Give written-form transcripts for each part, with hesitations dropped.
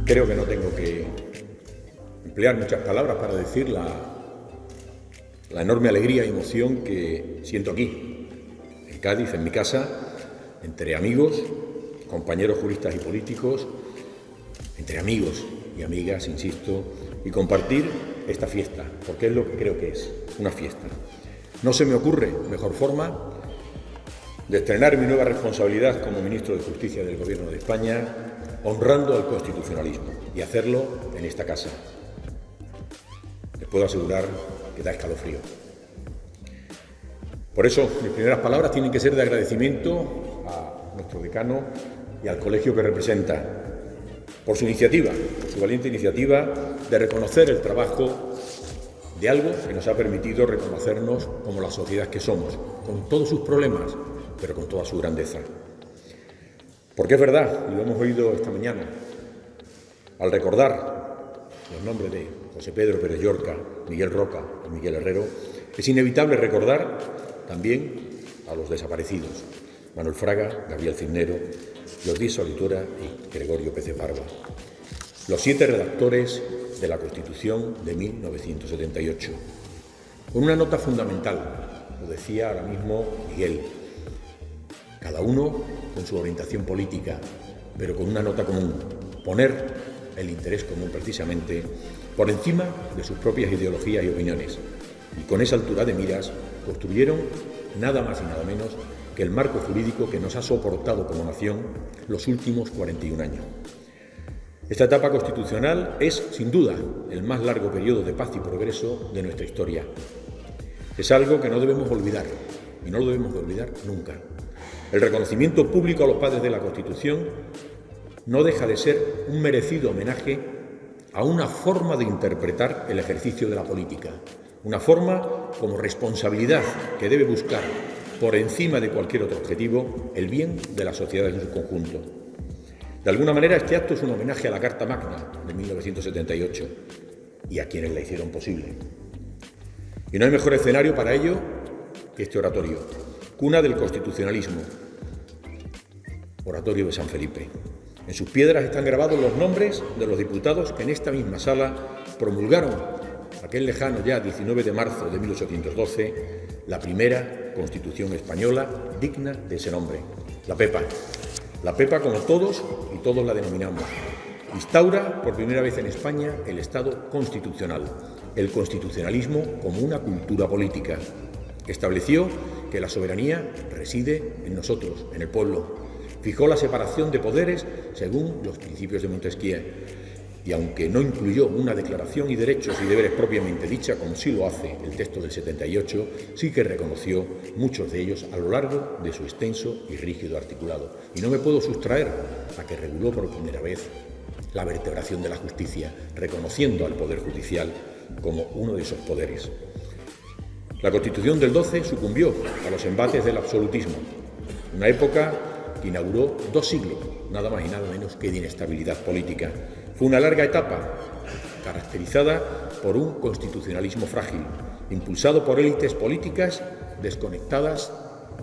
Creo que no tengo que emplear muchas palabras para decir la enorme alegría y emoción que siento aquí, en Cádiz, en mi casa, entre amigos, compañeros juristas y políticos, entre amigos y amigas, insisto, y compartir esta fiesta, porque es lo que creo que es, una fiesta. No se me ocurre mejor forma de estrenar mi nueva responsabilidad como ministro de Justicia del Gobierno de España, honrando al constitucionalismo, y hacerlo en esta casa. Les puedo asegurar que da escalofrío. Por eso, mis primeras palabras tienen que ser de agradecimiento a nuestro decano y al colegio que representa, por su iniciativa, por su valiente iniciativa de reconocer el trabajo de algo que nos ha permitido reconocernos como la sociedad que somos, con todos sus problemas, pero con toda su grandeza. Porque es verdad, y lo hemos oído esta mañana, al recordar los nombres de José Pedro Pérez Llorca, Miguel Roca y Miguel Herrero, es inevitable recordar también a los desaparecidos, Manuel Fraga, Gabriel Cisnero, Jordi Solitura y Gregorio Pérez Barba, los 7 redactores de la Constitución de 1978, con una nota fundamental, lo decía ahora mismo Miguel, cada uno con su orientación política, pero con una nota común, poner el interés común precisamente por encima de sus propias ideologías y opiniones. Y con esa altura de miras construyeron nada más y nada menos que el marco jurídico que nos ha soportado como nación los últimos 41 años. Esta etapa constitucional es, sin duda, el más largo periodo de paz y progreso de nuestra historia. Es algo que no debemos olvidar, y no lo debemos de olvidar nunca. El reconocimiento público a los padres de la Constitución no deja de ser un merecido homenaje a una forma de interpretar el ejercicio de la política, una forma como responsabilidad que debe buscar, por encima de cualquier otro objetivo, el bien de la sociedad en su conjunto. De alguna manera, este acto es un homenaje a la Carta Magna de 1978 y a quienes la hicieron posible. Y no hay mejor escenario para ello que este oratorio, cuna del constitucionalismo, Oratorio de San Felipe. En sus piedras están grabados los nombres de los diputados que en esta misma sala promulgaron, aquel lejano ya 19 de marzo de 1812, la primera Constitución española digna de ese nombre, la PEPA. La PEPA, como todos y todos la denominamos, instaura por primera vez en España el Estado constitucional, el constitucionalismo como una cultura política. Estableció que la soberanía reside en nosotros, en el pueblo. Fijó la separación de poderes según los principios de Montesquieu. Y aunque no incluyó una declaración y derechos y deberes propiamente dicha, como sí lo hace el texto del 78, sí que reconoció muchos de ellos a lo largo de su extenso y rígido articulado. Y no me puedo sustraer a que reguló por primera vez la vertebración de la justicia, reconociendo al Poder Judicial como uno de esos poderes. La Constitución del 12 sucumbió a los embates del absolutismo, una época que inauguró 2 siglos, nada más y nada menos que de inestabilidad política. Fue una larga etapa caracterizada por un constitucionalismo frágil, impulsado por élites políticas desconectadas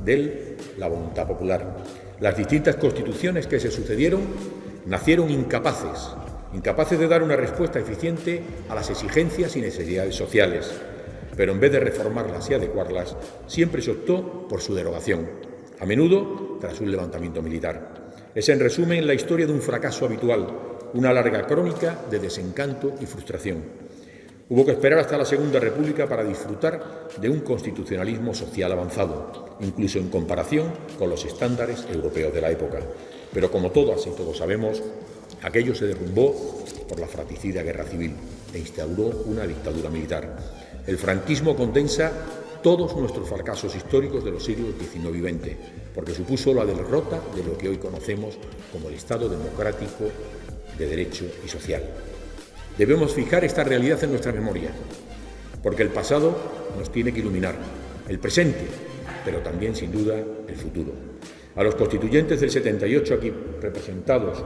de la voluntad popular. Las distintas constituciones que se sucedieron nacieron incapaces de dar una respuesta eficiente a las exigencias y necesidades sociales, pero en vez de reformarlas y adecuarlas, siempre se optó por su derogación, a menudo tras un levantamiento militar. Es, en resumen, la historia de un fracaso habitual, una larga crónica de desencanto y frustración. Hubo que esperar hasta la Segunda República para disfrutar de un constitucionalismo social avanzado, incluso en comparación con los estándares europeos de la época. Pero como todas y todos sabemos, aquello se derrumbó por la fratricida guerra civil e instauró una dictadura militar. El franquismo condensa todos nuestros fracasos históricos de los siglos XIX y XX, porque supuso la derrota de lo que hoy conocemos como el Estado democrático de derecho y social. Debemos fijar esta realidad en nuestra memoria, porque el pasado nos tiene que iluminar, el presente, pero también, sin duda, el futuro. A los constituyentes del 78 aquí representados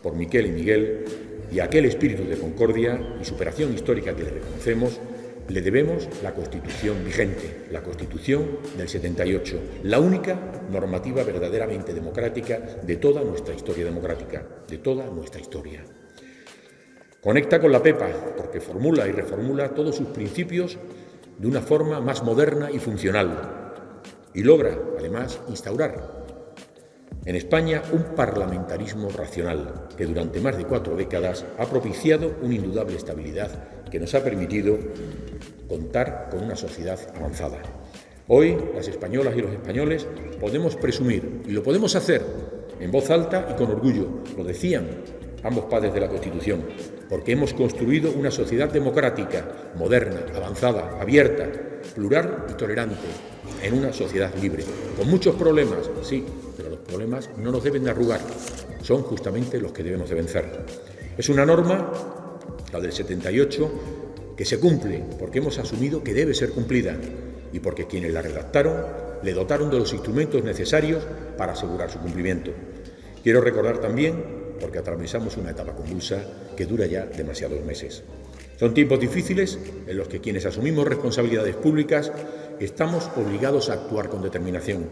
por Miquel y Miguel y aquel espíritu de concordia y superación histórica que les reconocemos, le debemos la Constitución vigente, la Constitución del 78, la única normativa verdaderamente democrática de toda nuestra historia democrática, de toda nuestra historia. Conecta con la PEPA porque formula y reformula todos sus principios de una forma más moderna y funcional y logra, además, instaurar en España un parlamentarismo racional que durante más de 4 décadas ha propiciado una indudable estabilidad que nos ha permitido contar con una sociedad avanzada. Hoy, las españolas y los españoles podemos presumir, y lo podemos hacer en voz alta y con orgullo, lo decían ambos padres de la Constitución, porque hemos construido una sociedad democrática, moderna, avanzada, abierta, plural y tolerante, en una sociedad libre. Con muchos problemas, sí, pero los problemas no nos deben de arrugar, son justamente los que debemos de vencer. Es una norma, la del 78, que se cumple porque hemos asumido que debe ser cumplida y porque quienes la redactaron le dotaron de los instrumentos necesarios para asegurar su cumplimiento. Quiero recordar también, porque atravesamos una etapa convulsa que dura ya demasiados meses. Son tiempos difíciles en los que quienes asumimos responsabilidades públicas estamos obligados a actuar con determinación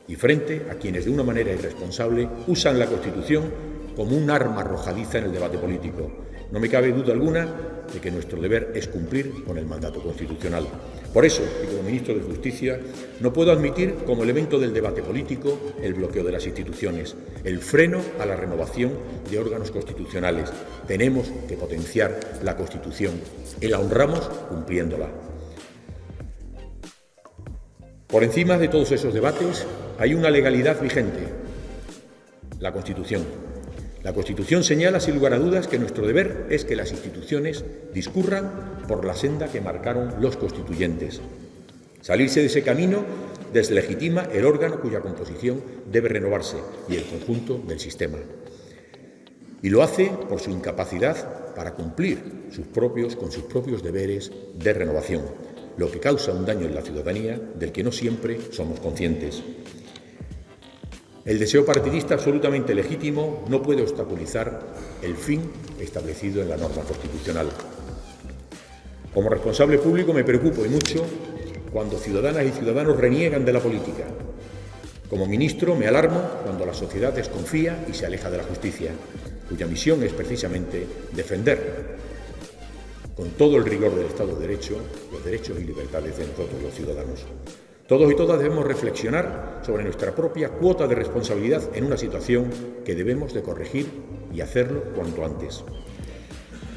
y frente a quienes de una manera irresponsable usan la Constitución como un arma arrojadiza en el debate político. No me cabe duda alguna de que nuestro deber es cumplir con el mandato constitucional. Por eso, y como ministro de Justicia, no puedo admitir como elemento del debate político el bloqueo de las instituciones, el freno a la renovación de órganos constitucionales. Tenemos que potenciar la Constitución y la honramos cumpliéndola. Por encima de todos esos debates hay una legalidad vigente, la Constitución. La Constitución señala, sin lugar a dudas, que nuestro deber es que las instituciones discurran por la senda que marcaron los constituyentes. Salirse de ese camino deslegitima el órgano cuya composición debe renovarse y el conjunto del sistema. Y lo hace por su incapacidad para cumplir con sus propios deberes de renovación, lo que causa un daño en la ciudadanía del que no siempre somos conscientes. El deseo partidista absolutamente legítimo no puede obstaculizar el fin establecido en la norma constitucional. Como responsable público me preocupo y mucho cuando ciudadanas y ciudadanos reniegan de la política. Como ministro me alarmo cuando la sociedad desconfía y se aleja de la justicia, cuya misión es precisamente defender con todo el rigor del Estado de Derecho los derechos y libertades de nosotros los ciudadanos. Todos y todas debemos reflexionar sobre nuestra propia cuota de responsabilidad en una situación que debemos de corregir y hacerlo cuanto antes.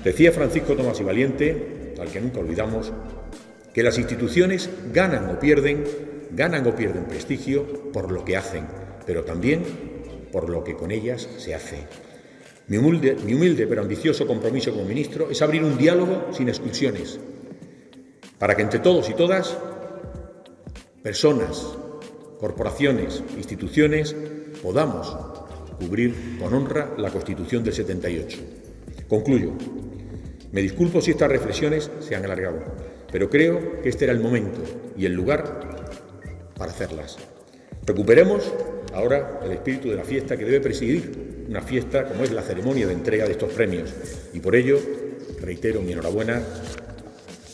Decía Francisco Tomás y Valiente, al que nunca olvidamos, que las instituciones ganan o pierden prestigio por lo que hacen, pero también por lo que con ellas se hace. Mi humilde pero ambicioso compromiso como ministro es abrir un diálogo sin exclusiones, para que entre todos y todas, personas, corporaciones, instituciones, podamos cubrir con honra la Constitución del 78. Concluyo. Me disculpo si estas reflexiones se han alargado, pero creo que este era el momento y el lugar para hacerlas. Recuperemos ahora el espíritu de la fiesta que debe presidir una fiesta como es la ceremonia de entrega de estos premios, y por ello reitero mi enhorabuena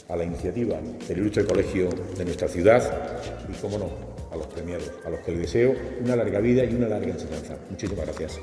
a la iniciativa del ilustre colegio de nuestra ciudad y, cómo no, a los premiados, a los que les deseo una larga vida y una larga enseñanza. Muchísimas gracias.